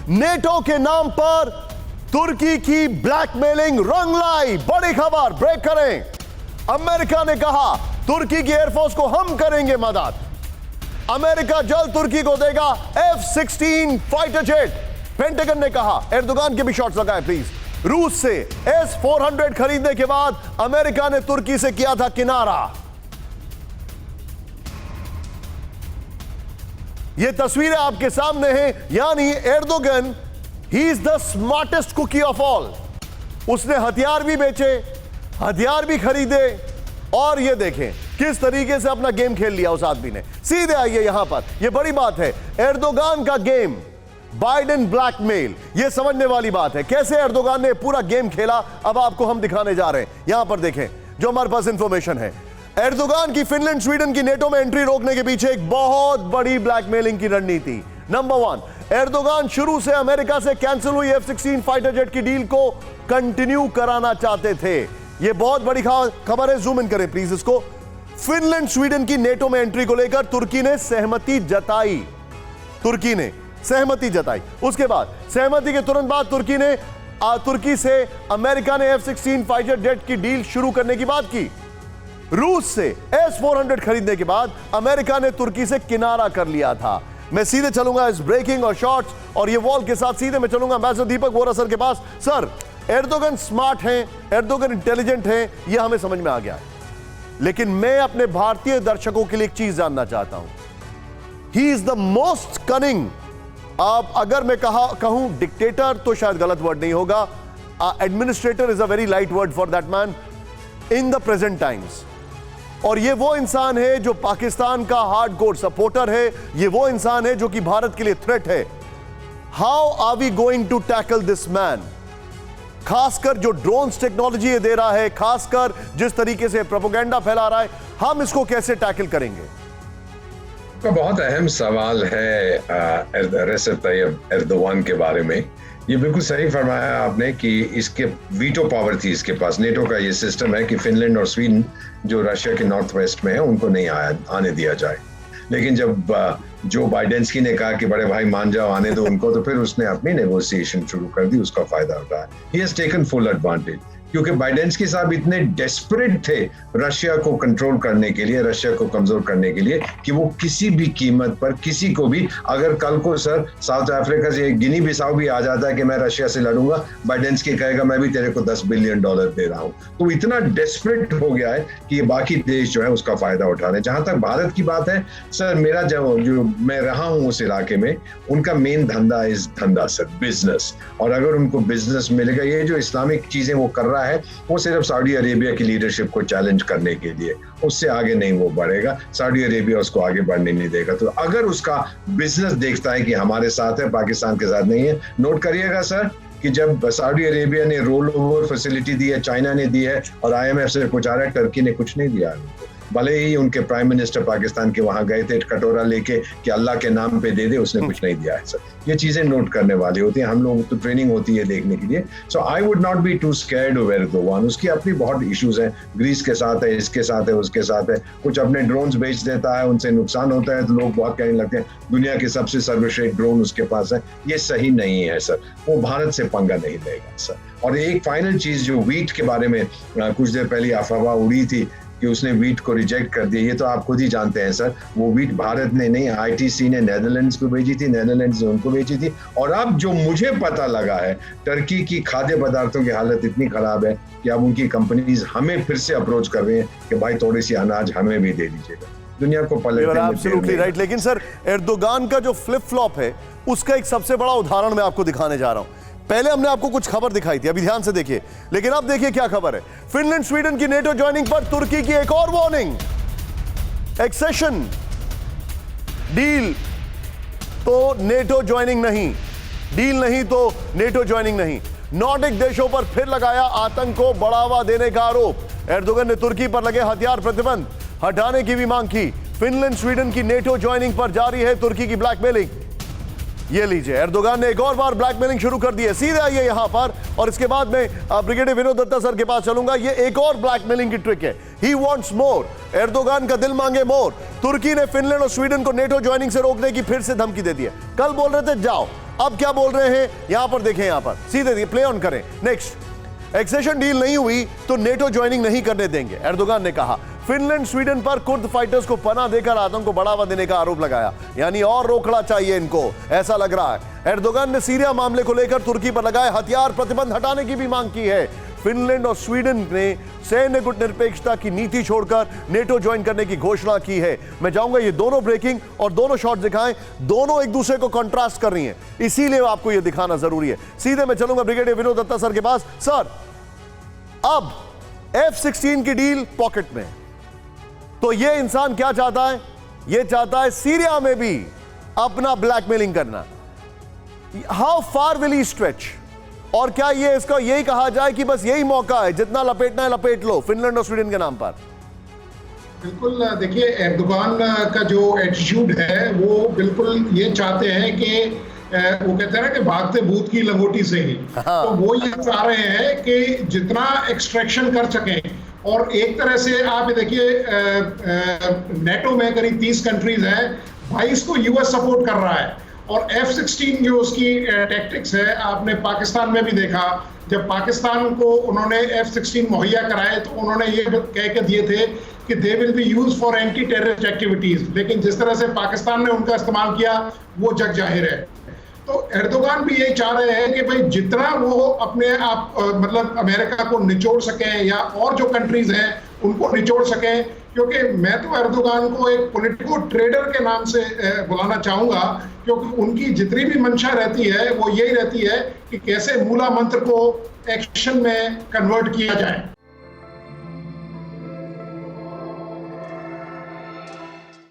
NATO के नाम पर तुर्की की ब्लैकमेलिंग रंग लाई। बड़ी खबर, ब्रेक करें। अमेरिका ने कहा तुर्की की एयरफोर्स को हम करेंगे मदद। अमेरिका जल्द तुर्की को देगा F-16 फाइटर जेट। पेंटागन ने कहा, एर्दोगान के भी शॉट्स लगाए प्लीज। रूस से S-400 खरीदने के बाद अमेरिका ने तुर्की से किया था किनारा। ये तस्वीरें आपके सामने हैं, यानी Erdogan he is the smartest cookie of all. उसने हथियार भी बेचे, हथियार भी खरीदे, और ये देखें किस तरीके से अपना गेम खेल लिया उस आदमी ने। सीधे आइए यहां पर, यह बड़ी बात है। एर्दोगान का गेम, बाइडेन ब्लैकमेल, यह समझने वाली बात है कैसे एर्दोगान ने पूरा गेम खेला। अब आपको हम दिखाने जा रहे हैं, यहां पर देखें जो हमारे पास इंफॉर्मेशन है। एर्दोगान की फिनलैंड स्वीडन की नेटो में एंट्री रोकने के पीछे एक बहुत बड़ी ब्लैकमेलिंग की रणनीति। नंबर 1, एर्दोगान शुरू से अमेरिका से कैंसिल हुई F-16 फाइटर जेट की डील को कंटिन्यू कराना चाहते थे। यह बहुत बड़ी खबर है, जूम इन करें प्लीज इसको। फिनलैंड स्वीडन की नेटो में एंट्री को लेकर तुर्की ने सहमति जताई। तुर्की ने सहमति जताई। उसके बाद सहमति के तुरंत बाद तुर्की से अमेरिका ने F-16 फाइटर जेट की डील शुरू करने की बात की। रूस से S-400 खरीदने के बाद अमेरिका ने तुर्की से किनारा कर लिया था। मैं सीधे चलूंगा इस ब्रेकिंग और शॉर्ट्स और ये वॉल के साथ सीधे मैं चलूंगा एंबेसडर दीपक बोरा सर के पास। सर, एर्दोगन स्मार्ट हैं, एर्दोगन इंटेलिजेंट हैं, यह हमें समझ में आ गया है, लेकिन मैं अपने भारतीय दर्शकों के लिए एक चीज जानना चाहता हूं। ही इज द मोस्ट कनिंग। अब अगर मैं कहूं डिक्टेटर तो शायद गलत वर्ड नहीं होगा। Administrator is a very light word for that man in the present times. और ये वो इंसान है जो पाकिस्तान का हार्डकोर सपोर्टर है, ये वो इंसान है जो कि भारत के लिए थ्रेट है। How are we going to tackle this man? खासकर जो ड्रोन्स टेक्नोलॉजी ये दे रहा है, खासकर जिस तरीके से प्रोपेगेंडा फैला रहा है, हम इसको कैसे टैकल करेंगे? तो बहुत अहम सवाल है रेसेप तैयब एर्दोगान के बारे में। ये बिल्कुल सही फरमाया आपने कि इसके वीटो पावर थी इसके पास। नेटो का ये सिस्टम है कि फिनलैंड और स्वीडन जो रशिया के नॉर्थ वेस्ट में है उनको नहीं आने दिया जाए। लेकिन जब जो बाइडेंस्की ने कहा कि बड़े भाई मान जाओ, आने दो उनको, तो फिर उसने अपनी नेगोशिएशन शुरू कर दी, उसका फायदा उठाया। He has taken full advantage, क्योंकि बाइडेंस्की साहब इतने डेस्परेट थे रशिया को कंट्रोल करने के लिए, रशिया को कमजोर करने के लिए, कि वो किसी भी कीमत पर किसी को भी, अगर कल को सर साउथ अफ्रीका से गिनी बिसाऊ भी आ जाता है कि मैं रशिया से लड़ूंगा, बाइडेंस्की कहेगा मैं भी तेरे को $10 बिलियन दे रहा हूं। तो इतना डेस्परेट हो गया है कि ये बाकी देश जो है उसका फायदा उठा रहे हैं। जहां तक भारत की बात है सर, मेरा जो मैं रहा हूं उस इलाके में, उनका मेन धंधा सर बिजनेस। और अगर उनको बिजनेस मिलेगा, ये जो इस्लामिक चीजें वो कर रहा है वो सिर्फ सऊदी अरेबिया की लीडरशिप को चैलेंज करने के लिए, उससे आगे नहीं वो बढ़ेगा। सऊदी अरेबिया उसको आगे बढ़ने नहीं देगा। तो अगर उसका बिजनेस देखता है कि हमारे साथ है, पाकिस्तान के साथ नहीं है, नोट करिएगा सर कि जब सऊदी अरेबिया ने रोल ओवर फैसिलिटी दी है, चाइना ने दी है, और IMF से कुछ आ रहा है, टर्की ने कुछ नहीं दिया। भले ही उनके प्राइम मिनिस्टर पाकिस्तान के वहां गए थे कटोरा लेके कि अल्लाह के नाम पे दे दे, उसने कुछ नहीं दिया है सर। ये चीजें नोट करने वाली होती हैं, हम लोग तो ट्रेनिंग होती है देखने के लिए। So I would not be too scared of Erdogan. उसकी अपनी बहुत इश्यूज हैं, ग्रीस के साथ है, इसके साथ है, उसके साथ है। कुछ अपने ड्रोन्स बेच देता है, उनसे नुकसान होता है, तो लोग बहुत कहने लगते हैं दुनिया के सबसे सर्वश्रेष्ठ ड्रोन उसके पास है। ये सही नहीं है सर, वो भारत से पंगा नहीं लेगा सर। और एक फाइनल चीज जो वीट के बारे में कुछ देर पहले अफवाह उड़ी थी कि उसने वीट को रिजेक्ट कर दिया, ये तो आप खुद ही जानते हैं सर। वो वीट भारत ने नहीं, ITC ने नेदरलैंड्स को भेजी थी, नेदरलैंड्स ने उनको भेजी थी। और अब जो मुझे पता लगा है, टर्की की खाद्य पदार्थों की हालत इतनी खराब है कि अब उनकी कंपनीज हमें फिर से अप्रोच कर रही हैं कि भाई थोड़ी सी अनाज हमें भी दे दीजिएगा। दुनिया को एब्सोल्युटली राइट। लेकिन सर, एर्दोगान का जो फ्लिप फ्लॉप है उसका एक सबसे बड़ा उदाहरण मैं आपको दिखाने जा रहा हूं। पहले हमने आपको कुछ खबर दिखाई थी, अभी ध्यान से देखिए, लेकिन अब देखिए क्या खबर है। फिनलैंड स्वीडन की नेटो ज्वाइनिंग पर तुर्की की एक और वार्निंग। एक्सेशन डील तो नेटो ज्वाइनिंग नहीं, डील नहीं तो नेटो ज्वाइनिंग नहीं। नॉर्डिक देशों पर फिर लगाया आतंक को बढ़ावा देने का आरोप। एर्दोगन ने तुर्की पर लगे हथियार प्रतिबंध हटाने की भी मांग की। फिनलैंड स्वीडन की नेटो ज्वाइनिंग पर जारी है तुर्की की ब्लैकमेलिंग। ये लीजिए, एर्दोगान ने एक और बार ब्लैकमेलिंग शुरू कर दी है। सीधे आइए यहां पर, और इसके बाद में ब्रिगेडियर विनोद दत्ता सर के पास चलूंगा। ये एक और ब्लैकमेलिंग की ट्रिक है। ही वांट्स मोर, एर्दोगान का दिल मांगे मोर। तुर्की ने फिनलैंड और स्वीडन को नेटो ज्वाइनिंग से रोकने की फिर से धमकी दे दी है। कल बोल रहे थे जाओ, अब क्या बोल रहे हैं यहां पर देखें, यहां पर सीधे प्ले ऑन करें। नेक्स्ट, एक्सेशन डील नहीं हुई तो नेटो ज्वाइनिंग नहीं करने देंगे, एर्दोगान ने कहा। फिनलैंड स्वीडन पर कुर्द फाइटर्स को पनाह देकर आतंक को बढ़ावा देने का आरोप लगाया, यानी और रोकड़ा चाहिए इनको, ऐसा लग रहा है। एर्दोगान ने सीरिया मामले को लेकर तुर्की पर लगाए हथियार प्रतिबंध हटाने की भी मांग की है। फिनलैंड और स्वीडन ने सैन्य गुटनिरपेक्षता की नीति छोड़कर नेटो ज्वाइन करने की घोषणा की है। मैं चाहूंगा ये दोनों ब्रेकिंग और दोनों शॉट दिखाएं, दोनों एक दूसरे को कंट्रास्ट कर रही हैं, इसीलिए आपको ये दिखाना जरूरी है। सीधे मैं चलूंगा ब्रिगेडियर विनोद दत्ता सर के पास। सर, अब F-16 की डील पॉकेट में, तो ये इंसान क्या चाहता है? ये चाहता है सीरिया में भी अपना ब्लैकमेलिंग करना। How far will he stretch? और क्या ये इसका यही कहा जाए कि बस यही मौका है, जितना लपेटना है लपेट लो फिनलैंड और स्वीडन के नाम पर? बिल्कुल, देखिए एर्दोगान का जो एटीट्यूड है वो बिल्कुल ये चाहते हैं कि वो कहते हैं ना कि भागते भूत की लंगोटी से ही, तो वो ये चाह रहे हैं कि जितना एक्सट्रैक्शन कर सकें। और एक तरह से आप देखिए नेटो में करीब 30 कंट्रीज हैं, 22 को यूएस सपोर्ट कर रहा है। और F-16 जो उसकी टैक्टिक्स है, आपने पाकिस्तान में भी देखा, जब पाकिस्तान को उन्होंने F-16 मुहैया कराए तो उन्होंने ये कह के दिए थे कि they will be used for anti terrorist activities, लेकिन जिस तरह से पाकिस्तान ने उनका इस्तेमाल किया वो जग जाहिर है। तो एर्दोगान भी यही चाह रहे हैं कि भाई जितना वो अपने आप मतलब अमेरिका को निचोड़ सकें या और जो कंट्रीज हैं उनको निचोड़ सकें, क्योंकि मैं तो एर्दोगान को एक पॉलिटिको ट्रेडर के नाम से बुलाना चाहूंगा, क्योंकि उनकी जितनी भी मंशा रहती है वो यही रहती है कि कैसे मूला मंत्र को एक्शन में कन्वर्ट किया जाए।